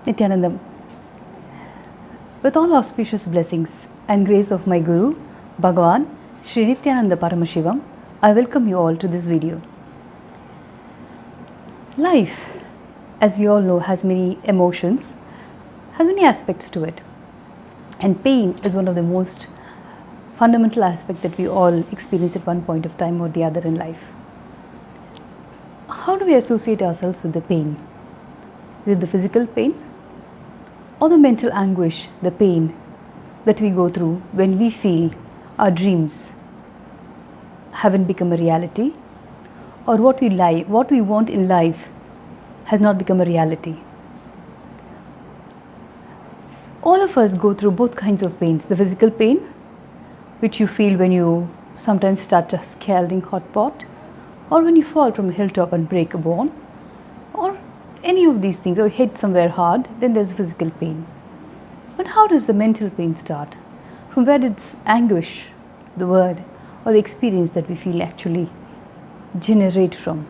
Nithyanandam. With all auspicious blessings and grace of my Guru, Bhagavan, Sri Nithyananda Paramashivam, I welcome you all to this video. Life, as we all know, has many emotions, has many aspects to it. And pain is one of the most fundamental aspects that we all experience at one point of time or the other in life. How do we associate ourselves with the pain? Is it the physical pain or the mental anguish, the pain that we go through when we feel our dreams haven't become a reality, or what we want in life has not become a reality? All of us go through both kinds of pains. The physical pain, which you feel when you sometimes touch a scalding hot pot, or when you fall from a hilltop and break a bone, or any of these things, or hit somewhere hard, then there's physical pain. But how does the mental pain start? From where does anguish, the word, or the experience that we feel actually generate from?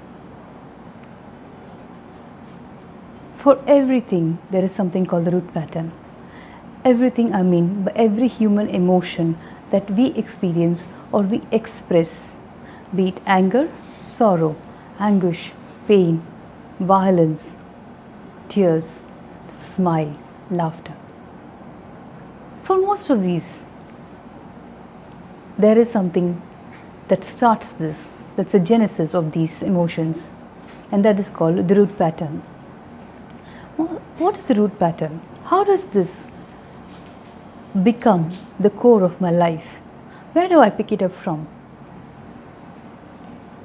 For everything, there is something called the root pattern. Everything, I mean, by every human emotion that we experience or we express, be it anger, sorrow, anguish, pain, violence, tears, smile, laughter. For most of these, there is something that starts this, that's the genesis of these emotions, and that is called the root pattern. Well, what is the root pattern? How does this become the core of my life? Where do I pick it up from?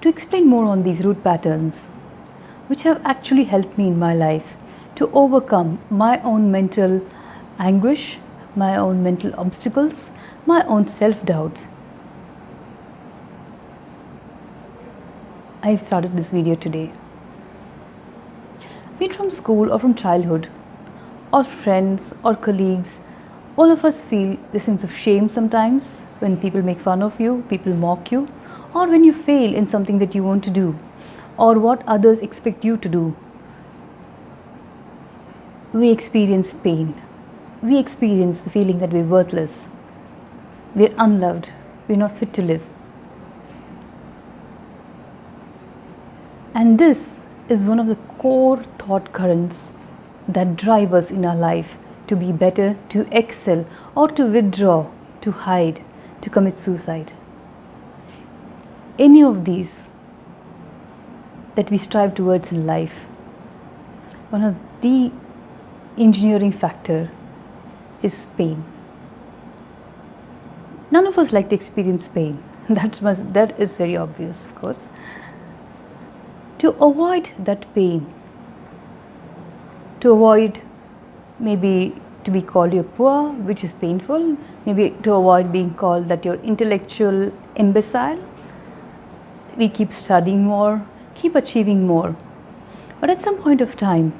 To explain more on these root patterns, which have actually helped me in my life to overcome my own mental anguish, my own mental obstacles, my own self-doubts, I have started this video today. Be it from school or from childhood, or friends or colleagues, all of us feel the sense of shame sometimes when people make fun of you, people mock you, or when you fail in something that you want to do, or what others expect you to do. We experience pain. We experience the feeling that we're worthless, we're unloved, we're not fit to live. And this is one of the core thought currents that drive us in our life to be better, to excel, or to withdraw, to hide, to commit suicide. Any of these that we strive towards in life, one of the engineering factor is pain. None of us like to experience pain. That is very obvious, of course. To avoid that pain, to avoid maybe to be called you're poor, which is painful, maybe to avoid being called that you're intellectual imbecile, we keep studying more, keep achieving more. But at some point of time,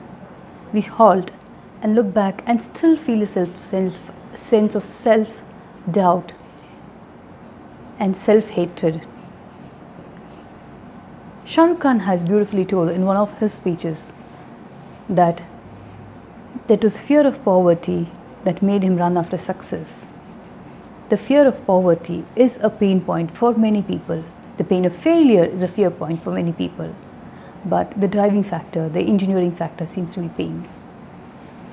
we halt and look back and still feel a sense of self-doubt and self-hatred. Shah Rukh Khan has beautifully told in one of his speeches that it was fear of poverty that made him run after success. The fear of poverty is a pain point for many people. The pain of failure is a fear point for many people. But the driving factor, the engineering factor seems to be pain.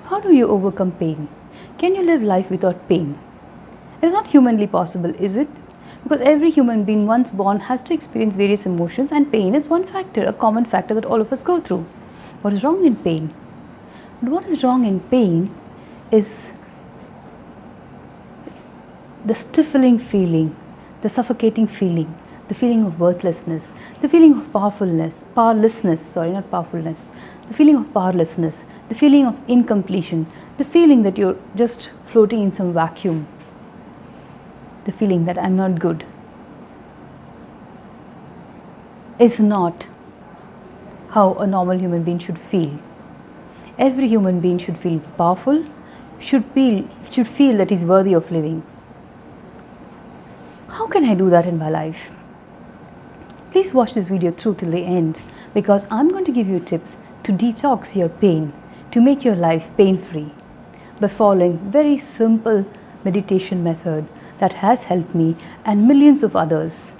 How do you overcome pain? Can you live life without pain? It is not humanly possible, is it? Because every human being once born has to experience various emotions, and pain is one factor, a common factor that all of us go through. What is wrong in pain? What is wrong in pain is the stifling feeling, the suffocating feeling, the feeling of worthlessness, the feeling of powerlessness, the feeling of powerlessness, the feeling of incompletion, the feeling that you're just floating in some vacuum, the feeling that I'm not good. Is not how a normal human being should feel. Every human being should feel powerful, should feel that he's worthy of living. How can I do that in my life? Please watch this video through till the end, because I'm going to give you tips to detox your pain, to make your life pain-free by following very simple meditation method that has helped me and millions of others.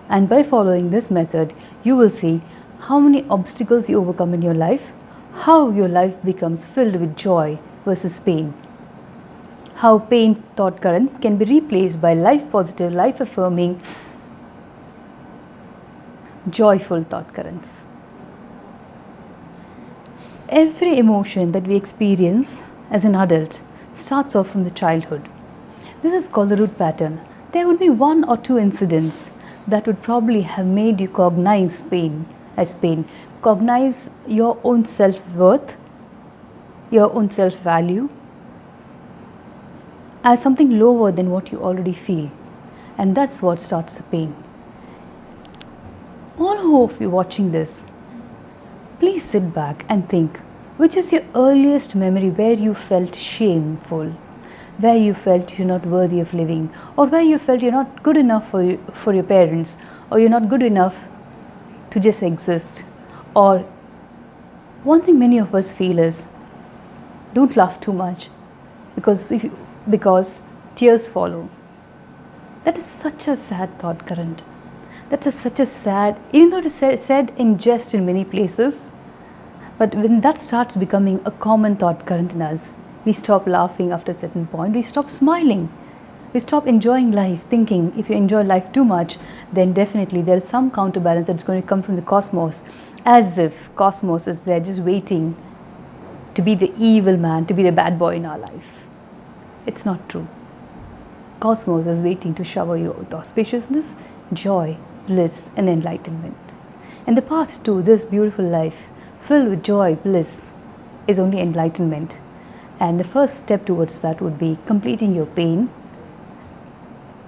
And by following this method, you will see how many obstacles you overcome in your life, how your life becomes filled with joy versus pain, how pain thought currents can be replaced by life positive, life affirming, joyful thought currents. Every emotion that we experience as an adult starts off from the childhood. This is called the root pattern. There would be one or two incidents that would probably have made you cognize pain as pain, cognize your own self-worth, your own self-value as something lower than what you already feel. And that's what starts the pain. All of you watching this, please sit back and think, which is your earliest memory where you felt shameful, where you felt you're not worthy of living, or where you felt you're not good enough for your parents, or you're not good enough to just exist. Or one thing many of us feel is, don't laugh too much because tears follow. That is such a sad thought current. That's such a sad, even though it is said in jest in many places, but when that starts becoming a common thought current in us, we stop laughing after a certain point, we stop smiling, we stop enjoying life, thinking if you enjoy life too much, then definitely there is some counterbalance that's going to come from the cosmos, as if cosmos is there just waiting to be the evil man, to be the bad boy in our life. It's not true. Cosmos is waiting to shower you with auspiciousness, joy, bliss and enlightenment. And the path to this beautiful life filled with joy, bliss is only enlightenment. And the first step towards that would be completing your pain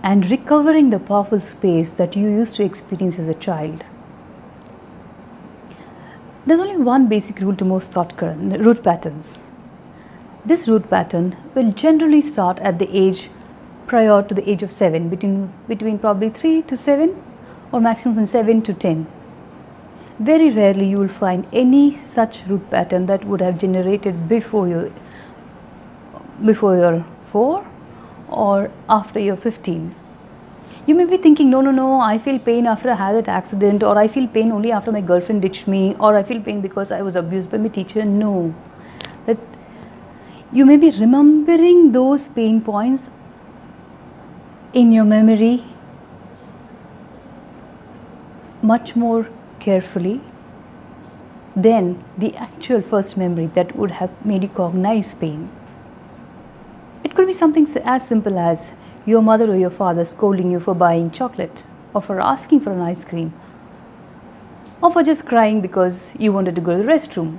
and recovering the powerful space that you used to experience as a child. There's only one basic rule to most thought current, root patterns. This root pattern will generally start at the age prior to the age of 7, between probably 3 to 7 or maximum from 7 to 10. Very rarely you will find any such root pattern that would have generated before you're 4 or after you're 15. You may be thinking, no, I feel pain after I had that accident, or I feel pain only after my girlfriend ditched me, or I feel pain because I was abused by my teacher. No. That you may be remembering those pain points in your memory much more carefully than the actual first memory that would have made you cognize pain. It could be something as simple as your mother or your father scolding you for buying chocolate, or for asking for an ice cream, or for just crying because you wanted to go to the restroom,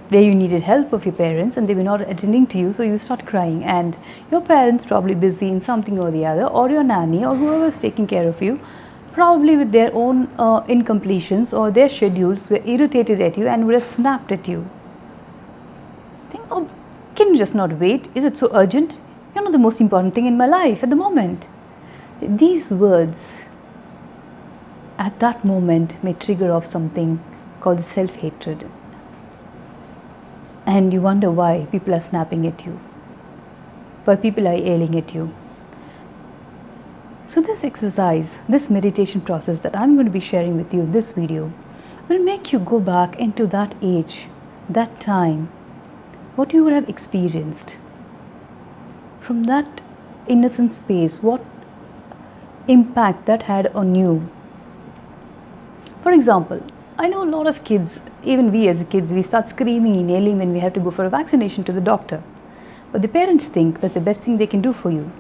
where you needed help of your parents and they were not attending to you, so you start crying, and your parents probably busy in something or the other, or your nanny or whoever is taking care of you, probably with their own incompletions or their schedules, were irritated at you and would have snapped at you. Think, oh, can you just not wait? Is it so urgent? You're not the most important thing in my life at the moment. These words at that moment may trigger off something called self-hatred. And you wonder why people are snapping at you, why people are yelling at you. So this exercise, this meditation process that I'm going to be sharing with you in this video will make you go back into that age, that time, what you would have experienced. From that innocent space, what impact that had on you. For example, I know a lot of kids, even we as kids, we start screaming and yelling when we have to go for a vaccination to the doctor. But the parents think that's the best thing they can do for you.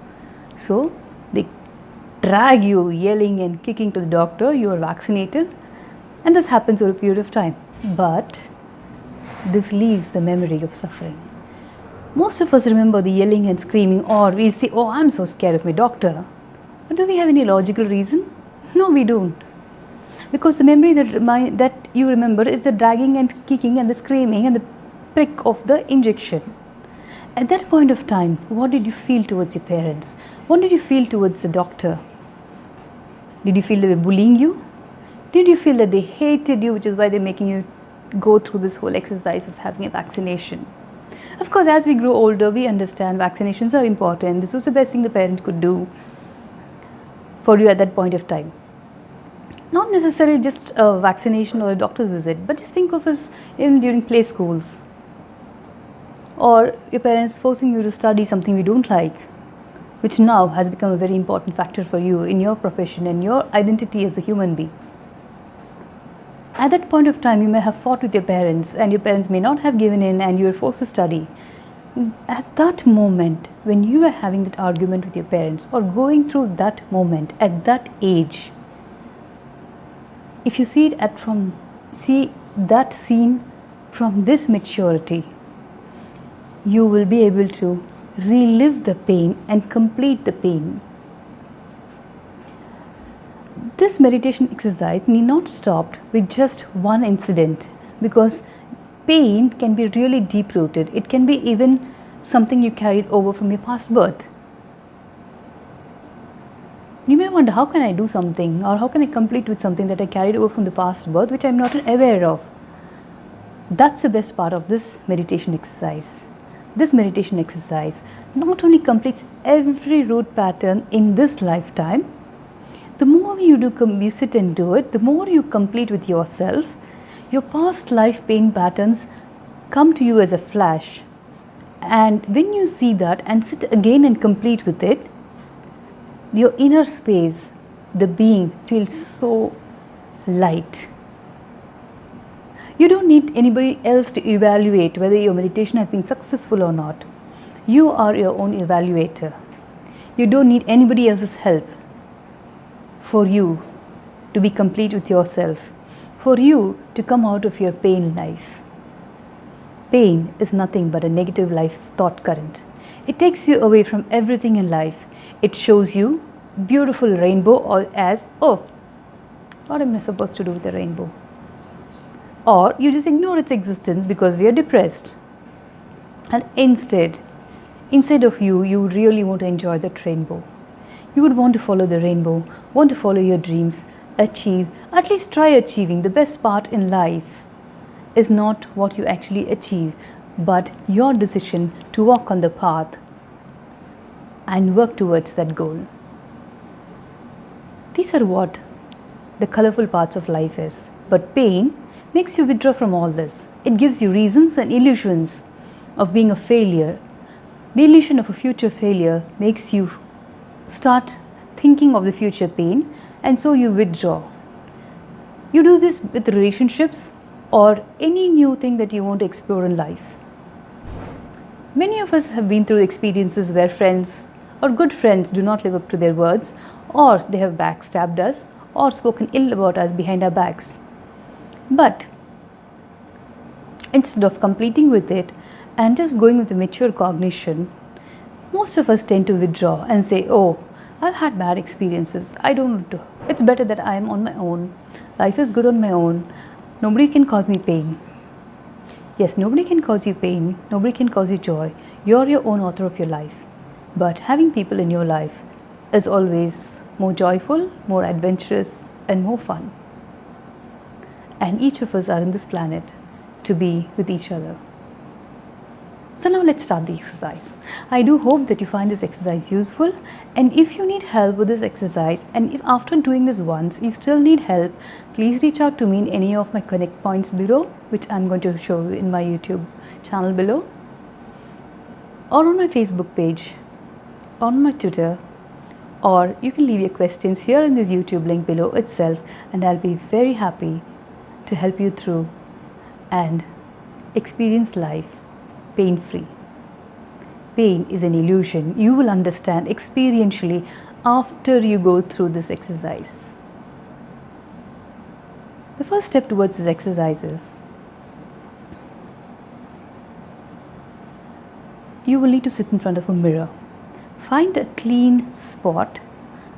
So they drag you yelling and kicking to the doctor, you are vaccinated, and this happens over a period of time. But this leaves the memory of suffering. Most of us remember the yelling and screaming, or we say, oh, I'm so scared of my doctor. But do we have any logical reason? No, we don't. Because the memory that you remember is the dragging and kicking and the screaming and the prick of the injection. At that point of time, what did you feel towards your parents? What did you feel towards the doctor? Did you feel they were bullying you? Did you feel that they hated you, which is why they're making you go through this whole exercise of having a vaccination. Of course, as we grow older, we understand vaccinations are important. This was the best thing the parent could do for you at that point of time. Not necessarily just a vaccination or a doctor's visit, but just think of us even during play schools, or your parents forcing you to study something you don't like, which now has become a very important factor for you in your profession and your identity as a human being. At that point of time, you may have fought with your parents, and your parents may not have given in, and you were forced to study. At that moment, when you are having that argument with your parents, or going through that moment at that age, if you see that scene from this maturity, you will be able to relive the pain and complete the pain. This meditation exercise need not stop with just one incident, because pain can be really deep rooted. It can be even something you carried over from your past birth. You may wonder, how can I do something, or how can I complete with something that I carried over from the past birth which I am not aware of? That's the best part of this meditation exercise. This meditation exercise not only completes every root pattern in this lifetime. The more you sit and do it, the more you complete with yourself. Your past life pain patterns come to you as a flash, and when you see that and sit again and complete with it, your inner space, the being, feels so light. You don't need anybody else to evaluate whether your meditation has been successful or not. You are your own evaluator. You don't need anybody else's help for you to be complete with yourself, for you to come out of your pain life. Pain is nothing but a negative life thought current. It takes you away from everything in life. It shows you beautiful rainbow, or as, oh, what am I supposed to do with the rainbow? Or you just ignore its existence because we are depressed. And instead of you would really want to enjoy that rainbow. You would want to follow the rainbow, want to follow your dreams, achieve, at least try achieving. The best part in life is not what you actually achieve, but your decision to walk on the path and work towards that goal. These are what the colorful parts of life is. But pain makes you withdraw from all this. It gives you reasons and illusions of being a failure. The illusion of a future failure makes you start thinking of the future pain, and so you withdraw. You do this with relationships or any new thing that you want to explore in life. Many of us have been through experiences where friends or good friends do not live up to their words, or they have backstabbed us or spoken ill about us behind our backs. But instead of completing with it and just going with the mature cognition, most of us tend to withdraw and say, oh, I've had bad experiences. I don't want to. It's better that I am on my own. Life is good on my own. Nobody can cause me pain. Yes, nobody can cause you pain. Nobody can cause you joy. You're your own author of your life. But having people in your life is always more joyful, more adventurous, and more fun. And each of us are on this planet to be with each other. So now let's start the exercise. I do hope that you find this exercise useful, and if you need help with this exercise, and if after doing this once you still need help, please reach out to me in any of my connect points below, which I'm going to show you in my YouTube channel below, or on my Facebook page, on my Twitter, or you can leave your questions here in this YouTube link below itself, and I'll be very happy to help you through and experience life pain-free. Pain is an illusion. You will understand experientially after you go through this exercise. The first step towards this exercise is you will need to sit in front of a mirror. Find a clean spot,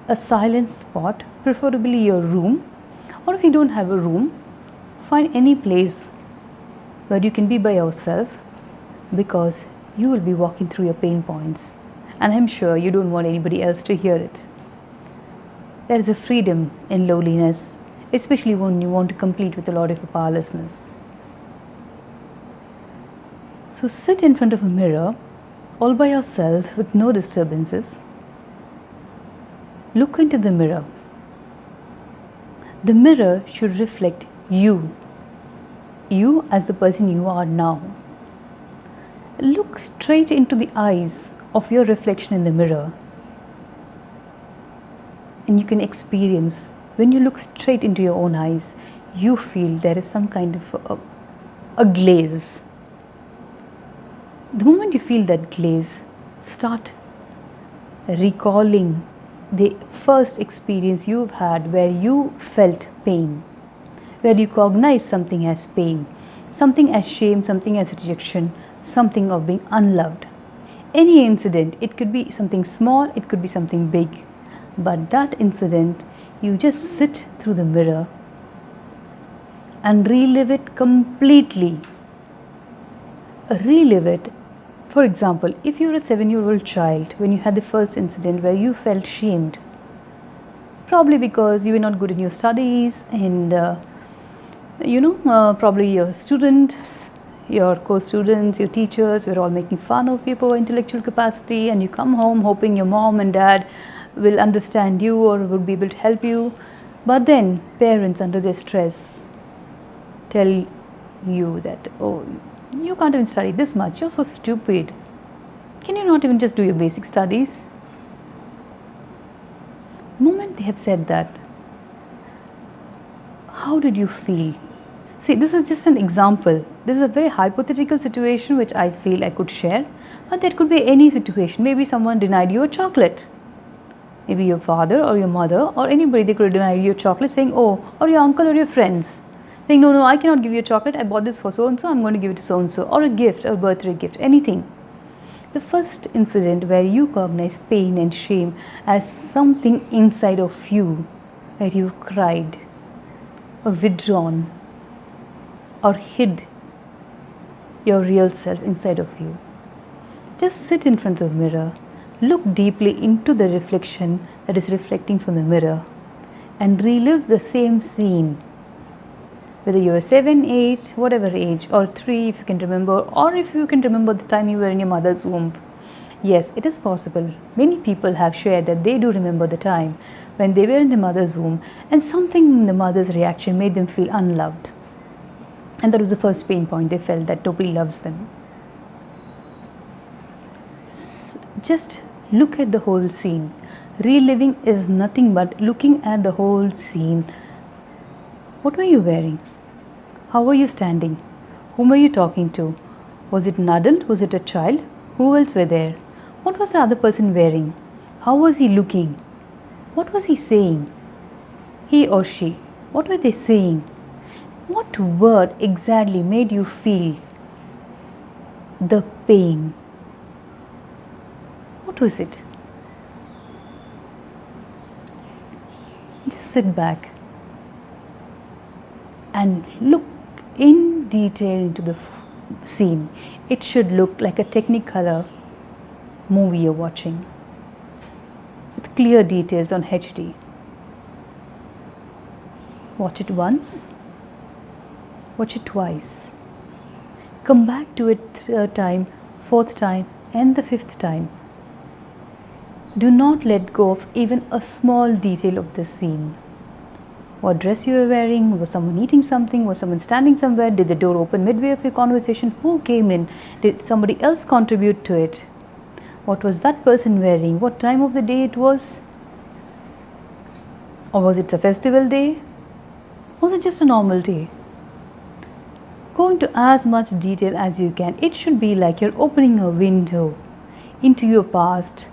a silent spot, preferably your room, or if you don't have a room, find any place where you can be by yourself, because you will be walking through your pain points, and I'm sure you don't want anybody else to hear it. There is a freedom in loneliness, especially when you want to complete with a lot of powerlessness. So sit in front of a mirror all by yourself with no disturbances. Look into the mirror. The mirror should reflect you as the person you are now. Look straight into the eyes of your reflection in the mirror, and you can experience, when you look straight into your own eyes, you feel there is some kind of a glaze. The moment you feel that glaze, start recalling the first experience you've had where you felt pain, where you cognized something as pain, something as shame, something as rejection, something of being unloved. Any incident, it could be something small, it could be something big, but that incident, you just sit through the mirror and relive it completely. Relive it. For example, if you're a 7-year-old child, when you had the first incident where you felt shamed, probably because you were not good in your studies, and probably your students, your co-students, your teachers were all making fun of you for intellectual capacity, and you come home hoping your mom and dad will understand you or would be able to help you. But then parents, under their stress, tell you that, oh, you can't even study this much, you're so stupid. Can you not even just do your basic studies? The moment they have said that, how did you feel? See, this is just an example. This is a very hypothetical situation which I feel I could share. But there could be any situation. Maybe someone denied you a chocolate. Maybe your father or your mother or anybody, they could have denied you a chocolate, saying, oh, or your uncle or your friends, saying, no, I cannot give you a chocolate. I bought this for so-and-so. I'm going to give it to so-and-so. Or a gift, a birthday gift, anything. The first incident where you cognize pain and shame as something inside of you, where you cried or withdrawn or hid your real self inside of you. Just sit in front of the mirror, look deeply into the reflection that is reflecting from the mirror, and relive the same scene. Whether you are 7, 8, whatever age, or 3 if you can remember, or if you can remember the time you were in your mother's womb. Yes, it is possible. Many people have shared that they do remember the time when they were in the mother's womb and something in the mother's reaction made them feel unloved. And that was the first pain point. They felt that nobody loves them. Just look at the whole scene. Reliving is nothing but looking at the whole scene. What were you wearing? How were you standing? Whom were you talking to? Was it an adult? Was it a child? Who else were there? What was the other person wearing? How was he looking? What was he saying? He or she. What were they saying? What word exactly made you feel the pain? What was it? Just sit back and look in detail into the scene. It should look like a Technicolor movie you're watching with clear details on HD. Watch it once, watch it twice. Come back to it third time, fourth time, and the fifth time. Do not let go of even a small detail of the scene. What dress you were wearing? Was someone eating something? Was someone standing somewhere? Did the door open midway of your conversation? Who came in? Did somebody else contribute to it? What was that person wearing? What time of the day it was? Or was it a festival day? Was it just a normal day? Go into as much detail as you can. It should be like you're opening a window into your past,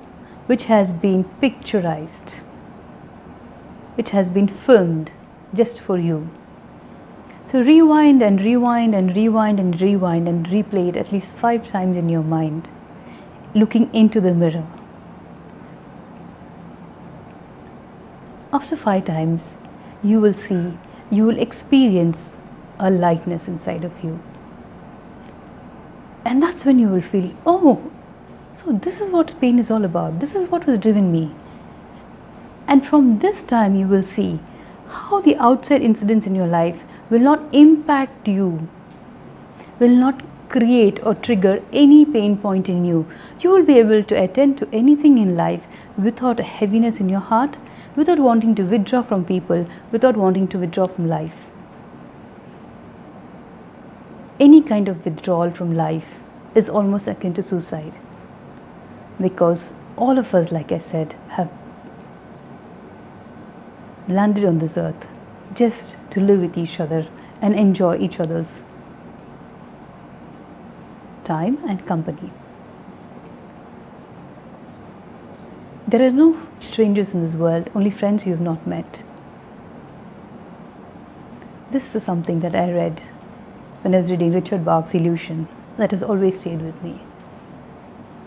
which has been picturized, which has been filmed just for you. So rewind and rewind and rewind and rewind and replay it at least 5 times in your mind, looking into the mirror. After 5 times, you will see, you will experience a lightness inside of you. And that's when you will feel, oh, so this is what pain is all about. This is what was driven me. And from this time you will see how the outside incidents in your life will not impact you, will not create or trigger any pain point in you. You will be able to attend to anything in life without a heaviness in your heart, without wanting to withdraw from people, without wanting to withdraw from life. Any kind of withdrawal from life is almost akin to suicide, because all of us, like I said, have landed on this earth just to live with each other and enjoy each other's time and company. There are no strangers in this world, only friends you have not met. This is something that I read when I was reading Richard Bach's Illusion, that has always stayed with me.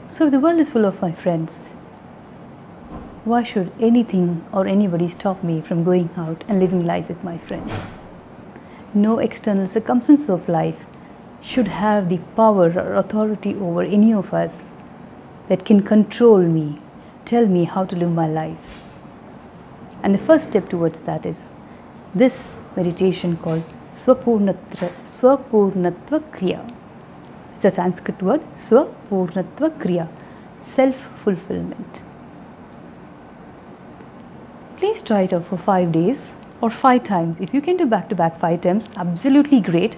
So if the world is full of my friends, why should anything or anybody stop me from going out and living life with my friends? No external circumstances of life should have the power or authority over any of us that can control me, tell me how to live my life. And the first step towards that is this meditation called Swapurnatva Kriya. It's a Sanskrit word, Swapurnatva Kriya, self-fulfillment. Please try it out for 5 days or 5 times. If you can do back-to-back 5 times, absolutely great.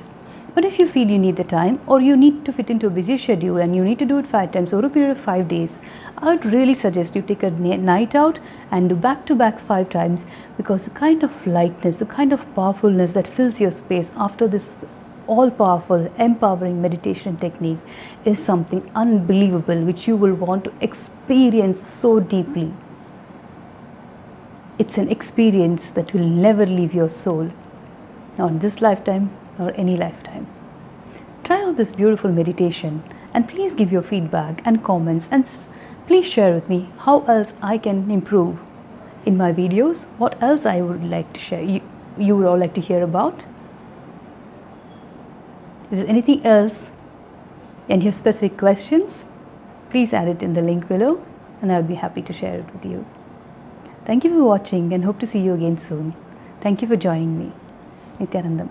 But if you feel you need the time, or you need to fit into a busy schedule and you need to do it 5 times over a period of 5 days, I would really suggest you take a night out and do back-to-back 5 times, because the kind of lightness, the kind of powerfulness that fills your space after this all-powerful, empowering meditation technique is something unbelievable, which you will want to experience so deeply. It's an experience that will never leave your soul, not in this lifetime or any lifetime. Try out this beautiful meditation and please give your feedback and comments, and please share with me how else I can improve in my videos, what else I would like to share, you would all like to hear about. If there's anything else and you have specific questions, please add it in the link below and I'll be happy to share it with you. Thank you for watching and hope to see you again soon. Thank you for joining me. Nithyanandam.